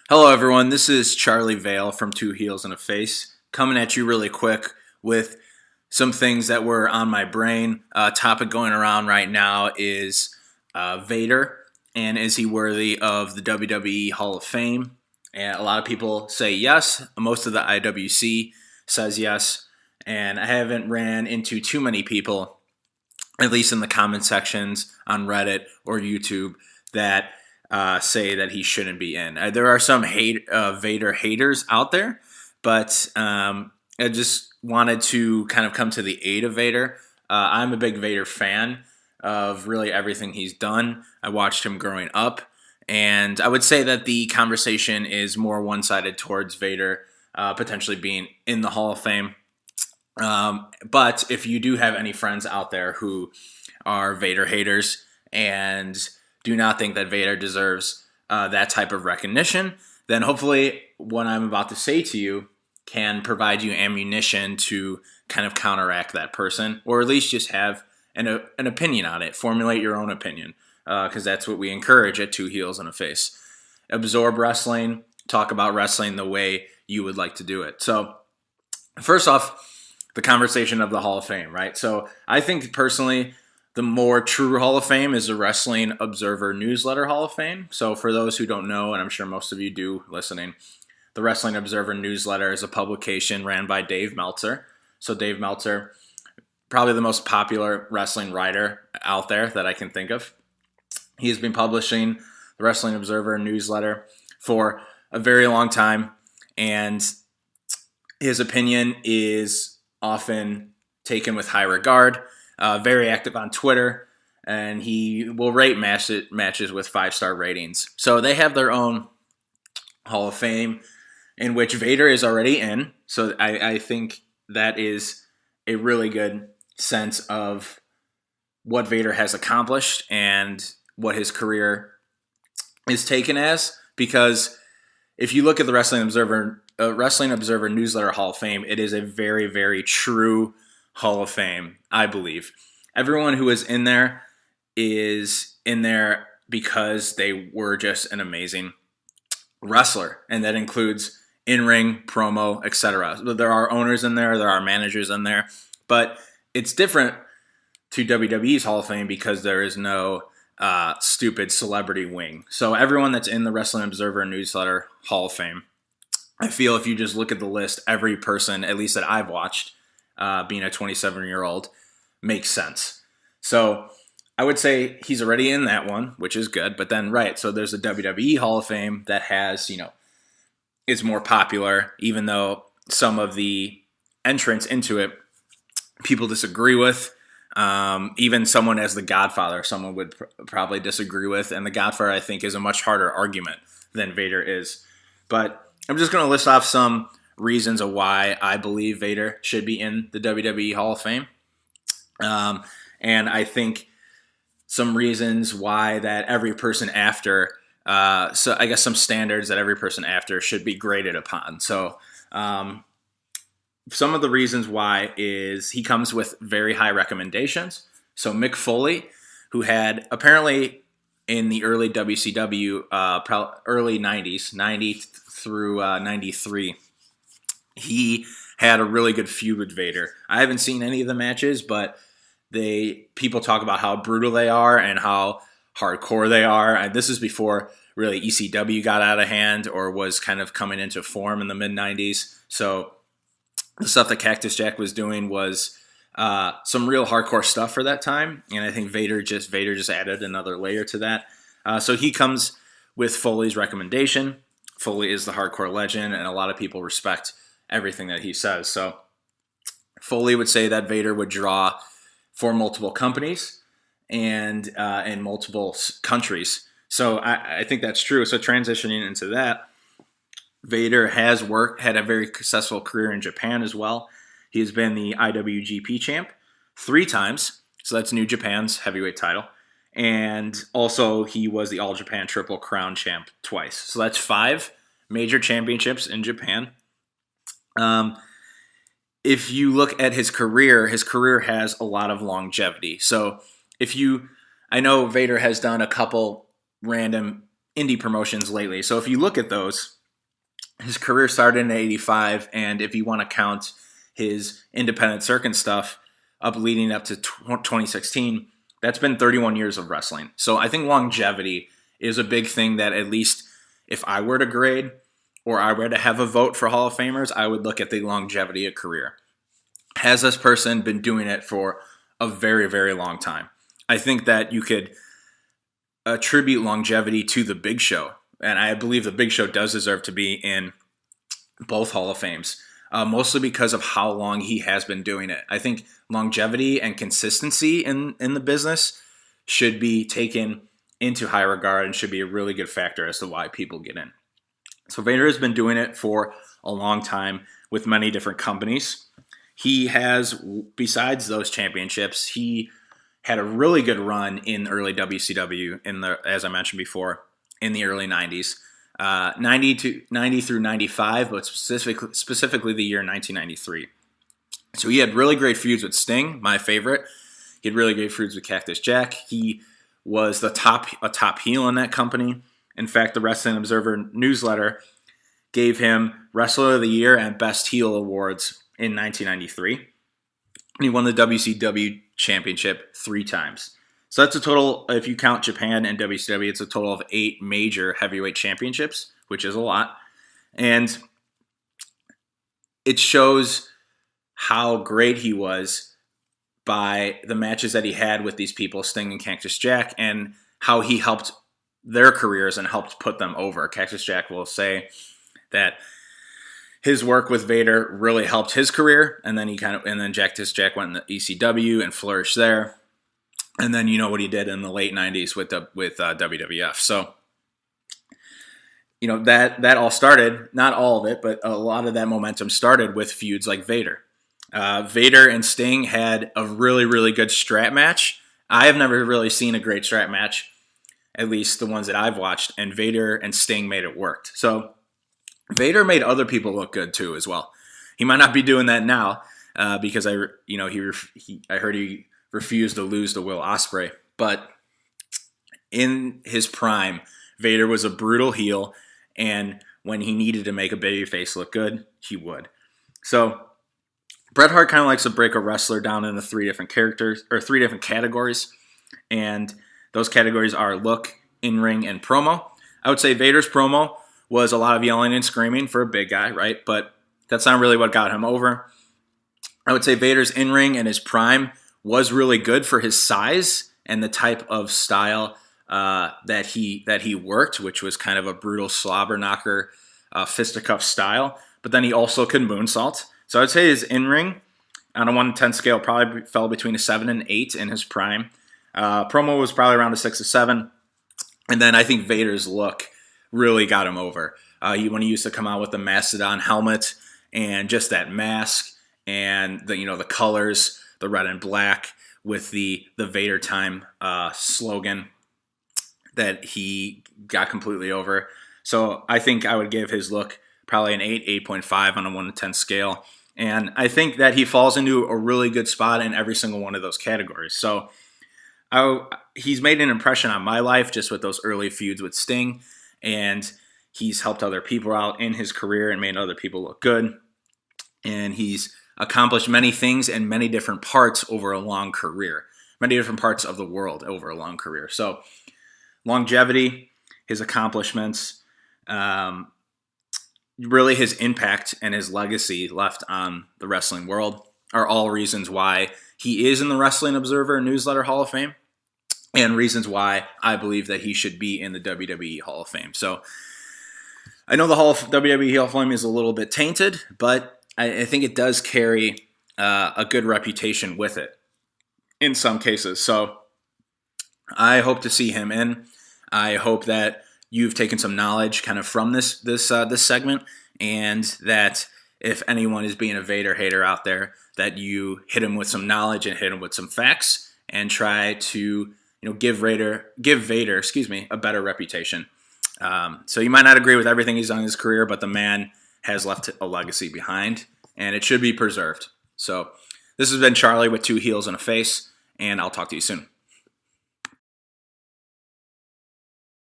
Hello, everyone. This is Charley Vale from Two Heels and a Face, coming at you really quick with some things that were on my brain. Topic going around right now is Vader, and is he worthy of the WWE Hall of Fame? And a lot of people say yes. Most of the IWC says yes, and I haven't ran into too many people, at least in the comment sections on Reddit or YouTube, that say that he shouldn't be in. There are some Vader haters out there, but I just wanted to kind of come to the aid of Vader. I'm a big Vader fan of really everything he's done. I watched him growing up, and I would say that the conversation is more one-sided towards Vader potentially being in the Hall of Fame. But if you do have any friends out there who are Vader haters and do not think that Vader deserves that type of recognition, then hopefully what I'm about to say to you can provide you ammunition to kind of counteract that person, or at least just have an opinion on it. Formulate your own opinion, because that's what we encourage at Two Heels and a Face. Absorb wrestling, talk about wrestling the way you would like to do it. So first off, the conversation of the Hall of Fame, right? So I think personally, the more true Hall of Fame is the Wrestling Observer Newsletter Hall of Fame. So for those who don't know, and I'm sure most of you do listening, the Wrestling Observer Newsletter is a publication ran by Dave Meltzer. So Dave Meltzer, probably the most popular wrestling writer out there that I can think of. He has been publishing the Wrestling Observer Newsletter for a very long time, and his opinion is often taken with high regard. Very active on Twitter, and he will rate matches with 5-star ratings. So they have their own Hall of Fame, in which Vader is already in. So I think that is a really good sense of what Vader has accomplished and what his career is taken as. Because if you look at the Wrestling Observer Newsletter Hall of Fame, it is a very, very true Hall of Fame, I believe. Everyone who is in there because they were just an amazing wrestler, and that includes in-ring, promo, etc. There are owners in there are managers in there, but it's different to WWE's Hall of Fame because there is no stupid celebrity wing. So everyone that's in the Wrestling Observer Newsletter Hall of Fame, I feel if you just look at the list, every person, at least that I've watched, being a 27-year-old, makes sense. So I would say he's already in that one, which is good. But then, right, so there's a WWE Hall of Fame that has, is more popular, even though some of the entrants into it people disagree with. Even someone as the Godfather, someone would probably disagree with. And the Godfather, I think, is a much harder argument than Vader is. But I'm just going to list off some reasons of why I believe Vader should be in the WWE Hall of Fame. And I think some reasons why that every person after, so I guess some standards that every person after should be graded upon. So some of the reasons why is he comes with very high recommendations. So Mick Foley, who had apparently in the early WCW, early 90s, 90 through 93, he had a really good feud with Vader. I haven't seen any of the matches, but people talk about how brutal they are and how hardcore they are. And this is before really ECW got out of hand or was kind of coming into form in the mid-90s. So the stuff that Cactus Jack was doing was some real hardcore stuff for that time. And I think Vader just added another layer to that. So he comes with Foley's recommendation. Foley is the hardcore legend, and a lot of people respect everything that he says. So Foley would say that Vader would draw for multiple companies and in multiple countries. So I think that's true. So transitioning into that, Vader has had a very successful career in Japan as well. He has been the IWGP champ 3 times. So that's New Japan's heavyweight title. And also he was the All Japan Triple Crown champ twice. So that's 5 major championships in Japan. If you look at his career has a lot of longevity. So I know Vader has done a couple random indie promotions lately. So if you look at those, his career started in '85, and if you want to count his independent circuit stuff up leading up to 2016, that's been 31 years of wrestling. So I think longevity is a big thing that, at least if I were to grade or I were to have a vote for Hall of Famers, I would look at the longevity of career. Has this person been doing it for a very, very long time? I think that you could attribute longevity to the Big Show, and I believe the Big Show does deserve to be in both Hall of Fames, mostly because of how long he has been doing it. I think longevity and consistency in the business should be taken into high regard and should be a really good factor as to why people get in. So Vader has been doing it for a long time with many different companies. He has, besides those championships, he had a really good run in early WCW, as I mentioned before, in the early 90s. 90 through 95, but specifically the year 1993. So he had really great feuds with Sting, my favorite. He had really great feuds with Cactus Jack. He was a top heel in that company. In fact, the Wrestling Observer newsletter gave him Wrestler of the Year and Best Heel awards in 1993. And he won the WCW Championship 3 times. So that's a total, if you count Japan and WCW, it's a total of 8 major heavyweight championships, which is a lot. And it shows how great he was by the matches that he had with these people, Sting and Cactus Jack, and how he helped their careers and helped put them over. Cactus Jack will say that his work with Vader really helped his career, and then Cactus Jack went in the ECW and flourished there. And then you know what he did in the late 90s with WWF. So, you know, that all started, not all of it, but a lot of that momentum started with feuds like Vader. Vader and Sting had a really, really good strap match. I have never really seen a great strap match, at least the ones that I've watched, and Vader and Sting made it work. So Vader made other people look good too as well. He might not be doing that now because I heard he refused to lose to Will Ospreay, but in his prime, Vader was a brutal heel, and when he needed to make a babyface look good, he would. So Bret Hart kind of likes to break a wrestler down into 3 different characters or 3 different categories, and those categories are look, in-ring, and promo. I would say Vader's promo was a lot of yelling and screaming for a big guy, right? But that's not really what got him over. I would say Vader's in-ring and his prime was really good for his size and the type of style that he worked, which was kind of a brutal slobber knocker, fisticuff style. But then he also could moonsault. So I'd say his in-ring on a 1 to 10 scale probably fell between a 7 and 8 in his prime. Promo was probably around a 6 to 7. And then I think Vader's look really got him over. When he used to come out with the Mastodon helmet and just that mask and the colors, the red and black with the Vader time slogan, that he got completely over. So I think I would give his look probably an 8, 8.5 on a 1 to 10 scale. And I think that he falls into a really good spot in every single one of those categories. So he's made an impression on my life just with those early feuds with Sting, and he's helped other people out in his career and made other people look good. And he's accomplished many things in many different parts over a long career, many different parts of the world over a long career. So longevity, his accomplishments, really his impact and his legacy left on the wrestling world are all reasons why he is in the Wrestling Observer Newsletter Hall of Fame, and reasons why I believe that he should be in the WWE Hall of Fame. So I know the WWE Hall of Fame is a little bit tainted, but I think it does carry a good reputation with it in some cases. So I hope to see him in. I hope that you've taken some knowledge kind of from this segment, and that if anyone is being a Vader hater out there, that you hit him with some knowledge and hit him with some facts and try to give Vader a better reputation. So you might not agree with everything he's done in his career, but the man has left a legacy behind, and it should be preserved. So this has been Charlie with 2 heels and a face, and I'll talk to you soon.